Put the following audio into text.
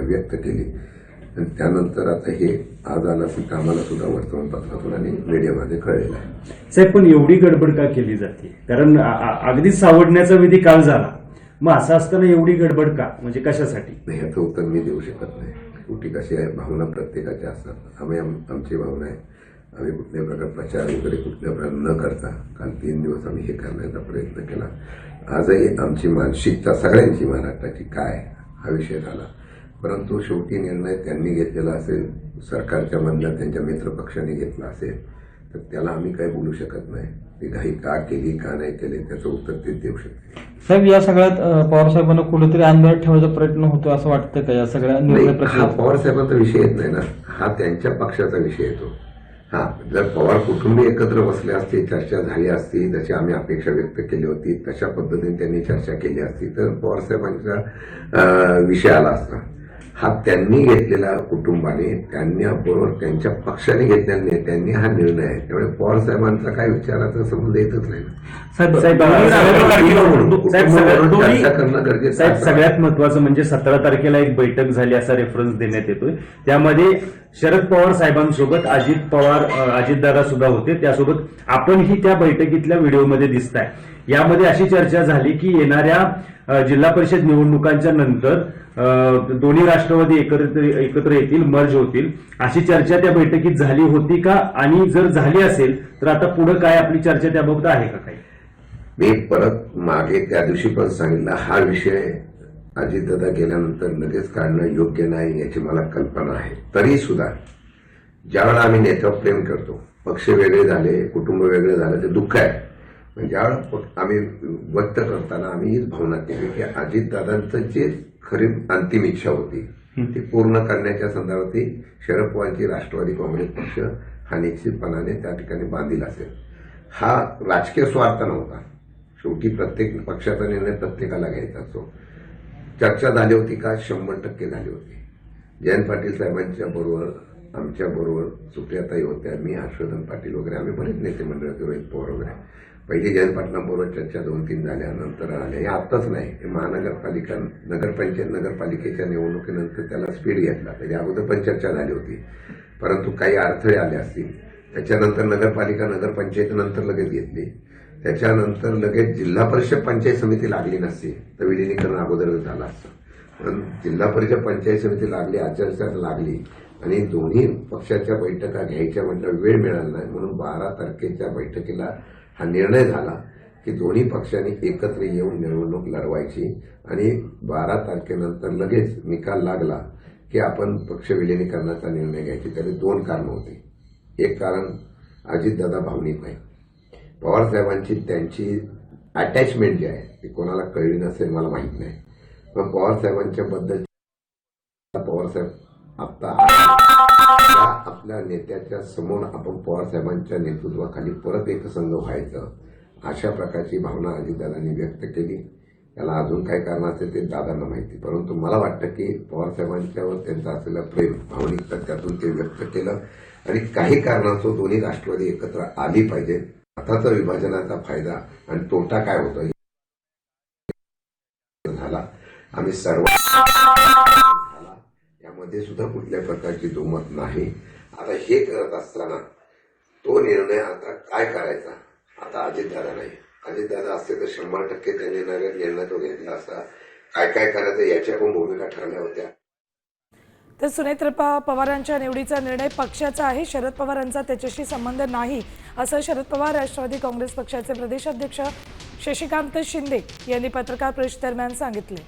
व्यक्त केली आणि त्यानंतर आता हे आज आलं की आम्हाला सुद्धा वर्तमानपत्रातून आणि मीडियामध्ये कळलेलं आहे. साहेब, पण एवढी गडबड का केली जाते? कारण अगदीच सावडण्याचा विधी काल झाला, मग असं असताना एवढी गडबड का, म्हणजे कशासाठी? नाही, याचं उत्तर मी देऊ शकत नाही. शेवटी कशी आहे, भावना प्रत्येकाच्या असतात. आम्ही आमची भावना आहे, आम्ही कुठल्याही प्रकार प्रचार वगैरे कुठल्या प्रकार न करता काल 3 दिवस आम्ही हे करण्याचा प्रयत्न केला. आजही आमची मानसिकता सगळ्यांची महाराष्ट्राची काय हा विषय झाला, परंतु शेवटी निर्णय त्यांनी घेतलेला असेल, सरकारच्या मधल्या त्यांच्या मित्रपक्षाने घेतला असेल, तर त्याला आम्ही काही बोलू शकत नाही. ती घाई का केली का नाही केली त्याचं उत्तर तेच देऊ शकते. साहेब, या सगळ्यात पवार साहेबांना कुठेतरी अंधार ठेवायचा प्रयत्न होतो असं वाटतं का या सगळ्या निर्णय हा प्रक्रियेत? पवार साहेबांचा विषय येत नाही ना, हा त्यांच्या पक्षाचा विषय येतो. हा, जर पवार कुटुंबी एकत्र बसले असते, चर्चा झाली असती, जशी आम्ही अपेक्षा व्यक्त केली होती तशा पद्धतीने त्यांनी चर्चा केली असती तर पवार साहेबांचा विषय आला असता. हा त्यांनी घेतलेला कुटुंबाने, त्यांनी बरोबर त्यांच्या पक्षाने घेतलेल्या नेत्यांनी हा निर्णय आहे. त्यामुळे पवार साहेबांचा काय विचाराचा संबंध येतच नाही. साहेब, सगळ्यात महत्वाचं म्हणजे 17 तारखेला एक बैठक झाली असा रेफरन्स देण्यात येतोय. त्यामध्ये शरद पवार साहेबांसोबत अजितदादा सुद्धा होते, त्यासोबत आपणही त्या बैठकीतल्या व्हिडिओमध्ये दिसताय. यामध्ये अशी चर्चा झाली की येणाऱ्या जिल्हा परिषद निवडणुकांच्या नंतर दोन्ही राष्ट्रवादी एकत्र येतील, मर्ज होतील, अशी चर्चा त्या बैठकीत झाली होती का? आणि जर झाली असेल तर आता पुढे काय आपली चर्चा त्याबाबत आहे का काही? मी परत मागे त्या दिवशी पण सांगितलं, हा विषय अजितदादा गेल्यानंतर लगेच काढणं योग्य नाही याची मला कल्पना आहे. तरी सुद्धा ज्यावेळेला आम्ही नेत्यावर प्रेम करतो, पक्ष वेगळे झाले, कुटुंब वेगळे झाले, ते दुःख आहे. पण ज्यावेळेला आम्ही व्यक्त करताना आम्ही हीच भावना केली की अजितदादांचं जे खरी अंतिम इच्छा होती ती पूर्ण करण्याच्या संदर्भात शरद पवारांची राष्ट्रवादी काँग्रेस पक्ष हा निश्चितपणाने त्या ठिकाणी बांधील असेल. हा राजकीय स्वार्थ नव्हता. शेवटी प्रत्येक पक्षाचा निर्णय प्रत्येकाला घ्यायचा असतो. चर्चा झाली होती का? 100% झाली होती. जयंत पाटील साहेबांच्या बरोबर, आमच्या बरोबर सुप्रियाताई होत्या, मी, हर्षवर्धन पाटील वगैरे, आम्ही बरेच नेते मंडळ, रोहित पवार वगैरे. पहिली जयंत पाटलांबरोबर चर्चा 2-3 झाल्या, नंतर आल्या. हे आत्ताच नाही, हे महानगरपालिका, नगरपालिकेच्या निवडणुकीनंतर त्याला स्पीड घेतला. त्याच्या अगोदर पण चर्चा झाली होती, परंतु काही अडथळे आले असतील. त्याच्यानंतर नगरपालिका, नगरपंचायत नंतर लगेच घेतली. त्याच्यानंतर लगेच जिल्हा परिषद पंचायत समिती लागली नसती तर विलिनीकरण अगोदरच झालं असतं. पण जिल्हा परिषद पंचायत समिती लागली, आचारसंहिता लागली आणि दोन्ही पक्षाच्या बैठका घ्यायच्या म्हटलं वेळ मिळाला नाही. म्हणून 12 तारखेच्या बैठकीला हा निर्णय झाला की दोन्ही पक्षांनी एकत्र येऊन निवडणूक लढवायची आणि 12 तारखेनंतर लगेच निकाल लागला की आपण पक्ष विलिनीकरणाचा निर्णय घ्यायचे. त्याला 2 कारणं होती. एक कारण अजितदादा भावनिक नाही. पवारसाहेबांची त्यांची अटॅचमेंट जी आहे ती कोणाला कळली नसेल मला माहित नाही, पण पवारसाहेबांच्या बद्दल पवारसाहेब आता आपल्या नेत्याच्या समोर आपण पवारसाहेबांच्या नेतृत्वाखाली परत एकसंघ व्हायचं अशा प्रकारची भावना अजितदादांनी व्यक्त केली. त्याला अजून काय कारण असेल ते दादांना माहिती, परंतु मला वाटतं की पवारसाहेबांच्यावर त्यांचं असलेलं प्रेम, भावनिकता त्यातून ते व्यक्त केलं. आणि काही कारणास्तव दोन्ही राष्ट्रवादी एकत्र आली पाहिजे. आताचा विभाजनाचा फायदा आणि तोटा काय होतो झाला, आम्ही सर्व यामध्ये सुद्धा कुठल्या प्रकारची दुमत नाही. आता हे करत असताना तो निर्णय आता काय करायचा, आता अजितदादा नाही. अजितदादा असते तर 100% त्यांनी निर्णय तो घेतला असता. काय काय करायचं याच्या पण भूमिका ठरल्या होत्या. तर सुनेत्र पवारांच्या निवडीचा निर्णय पक्षाचा आहे, शरद पवारांचा त्याच्याशी संबंध नाही, असं शरद पवार राष्ट्रवादी काँग्रेस पक्षाचे प्रदेशाध्यक्ष शशिकांत शिंदे यांनी पत्रकार परिषदेदरम्यान सांगितले.